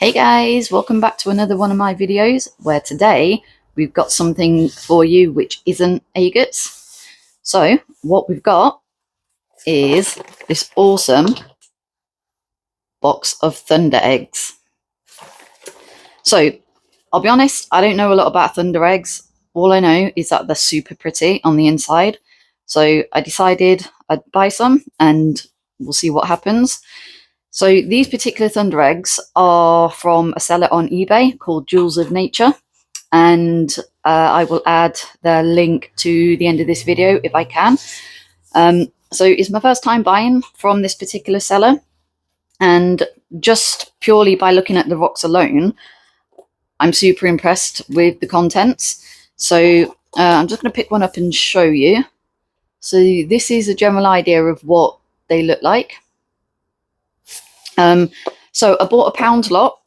Hey guys, welcome back to another one of my videos where today we've got something for you which isn't agates. So what we've got is this awesome box of Thunder eggs. So I'll be honest, I don't know a lot about Thunder eggs. All I know is that they're super pretty on the inside. So I decided I'd buy some and we'll see what happens. So these particular Thunder eggs are from a seller on eBay called Jewels of Nature, and I will add the link to the end of this video if I can. So it's my first time buying from this particular seller, and just purely by looking at the rocks alone, I'm super impressed with the contents. So I'm just going to pick one up and show you. So this is a general idea of what they look like. So I bought a pound lot,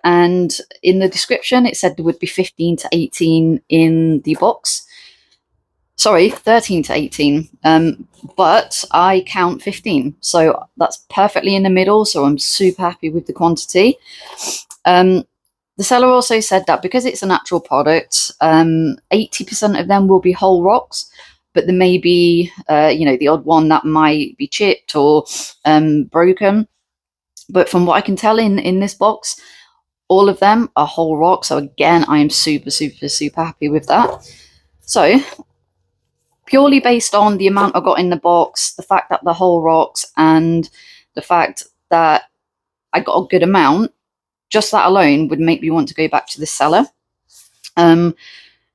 and in the description it said there would be 15 to 18 in the box. Sorry, 13 to 18, but I count 15, so that's perfectly in the middle, so I'm super happy with the quantity. The seller also said that because it's a natural product, 80% of them will be whole rocks, but there may be, the odd one that might be chipped or broken. But from what I can tell in this box, all of them are whole rock. So again, I am super happy with that. So purely based on the amount I got in the box, the fact that they're whole rocks, and the fact that I got a good amount, just that alone would make me want to go back to the seller.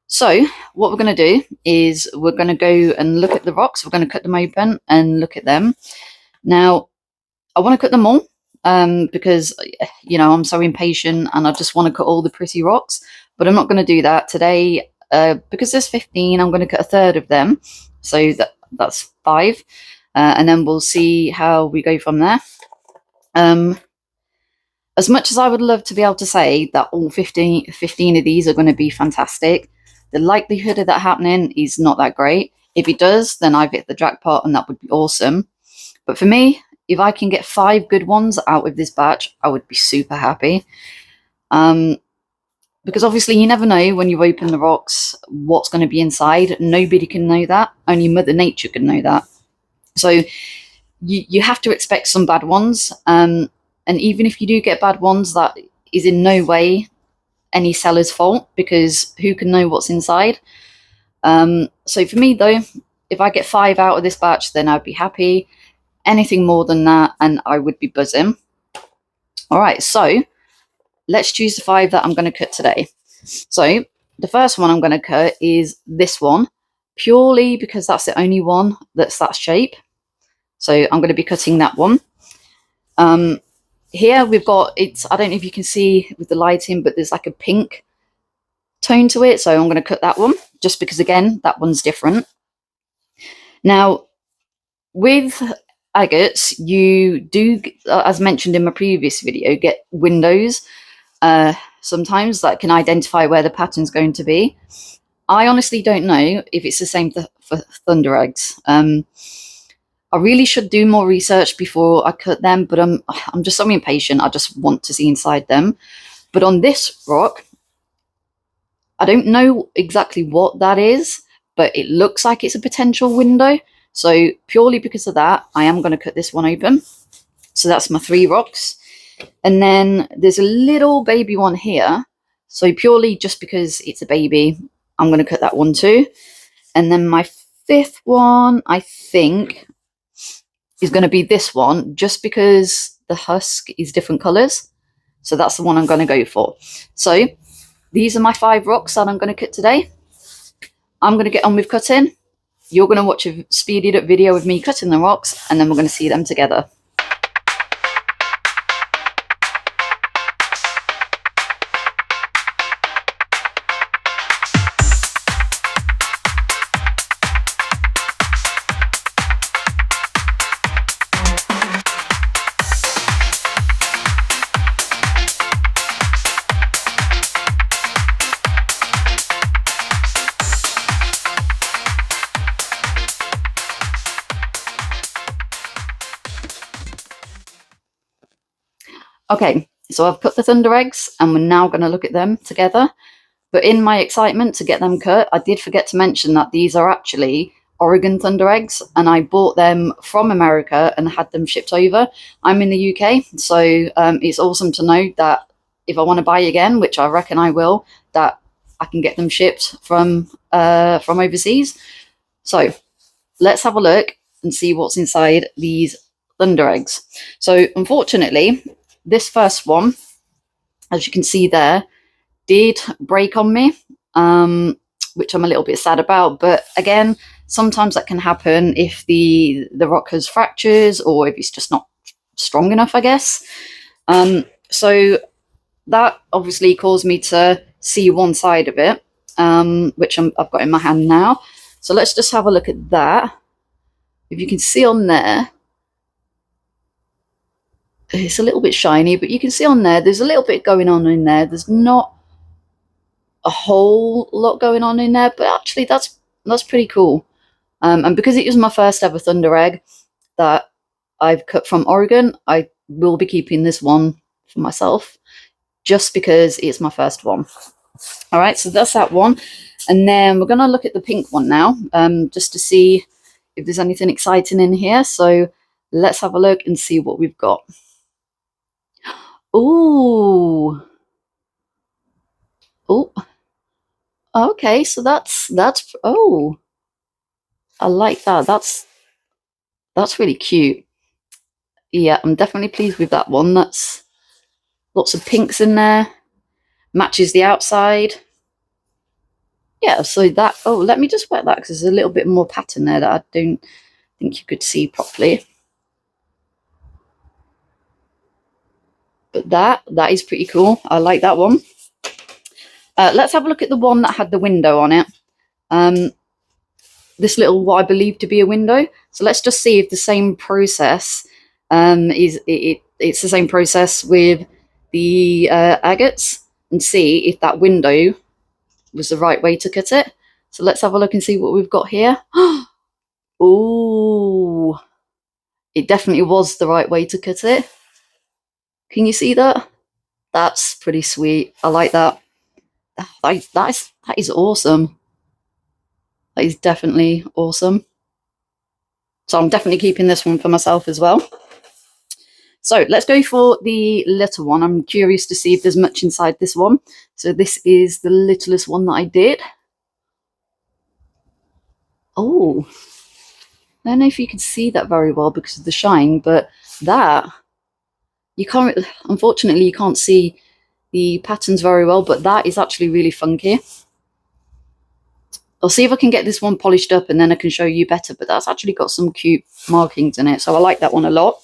So what we're going to do is we're going to go and look at the rocks. We're going to cut them open and look at them. Now, I want to cut them all. Because, I'm so impatient and I just want to cut all the pretty rocks, but I'm not going to do that today. Because there's 15, I'm going to cut a third of them. So that's 5. And then we'll see how we go from there. As much as I would love to be able to say that all 15 of these are going to be fantastic, the likelihood of that happening is not that great. If it does, then I've hit the jackpot and that would be awesome. But for me, if I can get 5 good ones out of this batch, I would be super happy. Because obviously you never know when you open the rocks what's going to be inside. Nobody can know that. Only Mother Nature can know that. So you have to expect some bad ones. And even if you do get bad ones, that is in no way any seller's fault, because who can know what's inside? So for me, though, if I get 5 out of this batch, then I'd be happy. Anything more than that and I would be buzzing. All right, so let's choose the 5 that I'm going to cut today. So the first one I'm going to cut is this one, purely because that's the only one that's that shape. So I'm going to be cutting that one. Here we've got, I don't know if you can see with the lighting, but there's like a pink tone to it. So I'm going to cut that one just because, again, that one's different. Now, with agates, you do, as mentioned in my previous video, get windows sometimes that can identify where the pattern's going to be. I honestly don't know if it's the same for Thunder eggs. I really should do more research before I cut them, but I'm just so impatient. I just want to see inside them. But on this rock, I don't know exactly what that is, but it looks like it's a potential window. So purely because of that, I am going to cut this one open. So that's my 3 rocks. And then there's a little baby one here. So purely just because it's a baby, I'm going to cut that one too. And then my 5th one, I think, is going to be this one, just because the husk is different colors. So that's the one I'm going to go for. So these are my 5 rocks that I'm going to cut today. I'm going to get on with cutting. You're going to watch a speeded up video of me cutting the rocks, and then we're going to see them together. Okay, So I've cut the Thunder Eggs and we're now going to look at them together. But in my excitement to get them cut, I did forget to mention that these are actually Oregon Thunder Eggs, and I bought them from America and had them shipped over. I'm in the UK, so it's awesome to know that if I want to buy again, which I reckon I will, that I can get them shipped from overseas. So let's have a look and see what's inside these Thunder Eggs. So unfortunately, this first one, as you can see there, did break on me, which I'm a little bit sad about. But again, sometimes that can happen if the rock has fractures or if it's just not strong enough, I guess. So that obviously caused me to see one side of it, which I've got in my hand now. So let's just have a look at that. If you can see on there, it's a little bit shiny, but you can see on there, there's a little bit going on in there. There's not a whole lot going on in there, but actually that's pretty cool. And because it was my first ever Thunder Egg that I've cut from Oregon, I will be keeping this one for myself just because it's my first one. All right, so that's that one. And then we're going to look at the pink one now, just to see if there's anything exciting in here. So let's have a look and see what we've got. Ooh. Oh. Okay, so that's oh. I like that. That's really cute. Yeah, I'm definitely pleased with that one. That's lots of pinks in there. Matches the outside. Yeah, so that, oh, let me just wet that because there's a little bit more pattern there that I don't think you could see properly. But that is pretty cool. I like that one. Let's have a look at the one that had the window on it. This little, what I believe to be a window. So let's just see if the same process it's the same process with the agates, and see if that window was the right way to cut it. So let's have a look and see what we've got here. Oh, it definitely was the right way to cut it. Can you see that? That's pretty sweet. I like that. That is awesome. That is definitely awesome. So I'm definitely keeping this one for myself as well. So let's go for the little one. I'm curious to see if there's much inside this one. So this is the littlest one that I did. Oh, I don't know if you can see that very well because of the shine, but that, you can't, unfortunately, you can't see the patterns very well, but that is actually really funky. I'll see if I can get this one polished up and then I can show you better, but that's actually got some cute markings in it. So I like that one a lot.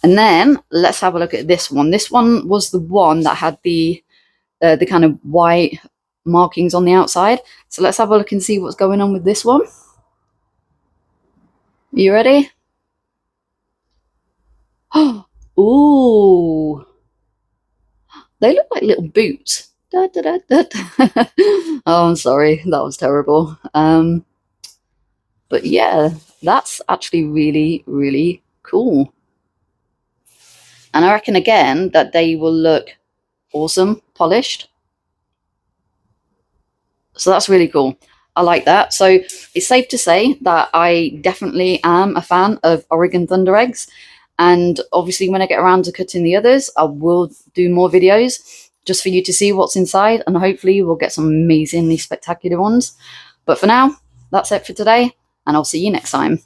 And then let's have a look at this one. This one was the one that had the kind of white markings on the outside. So let's have a look and see what's going on with this one. You ready? Oh, ooh. They look like little boots. Da, da, da, da. Oh, I'm sorry. That was terrible. But yeah, that's actually really, really cool. And I reckon, again, that they will look awesome, polished. So that's really cool. I like that. So it's safe to say that I definitely am a fan of Oregon Thunder Eggs. And obviously, when I get around to cutting the others, I will do more videos just for you to see what's inside. And hopefully, we'll get some amazingly spectacular ones. But for now, that's it for today. And I'll see you next time.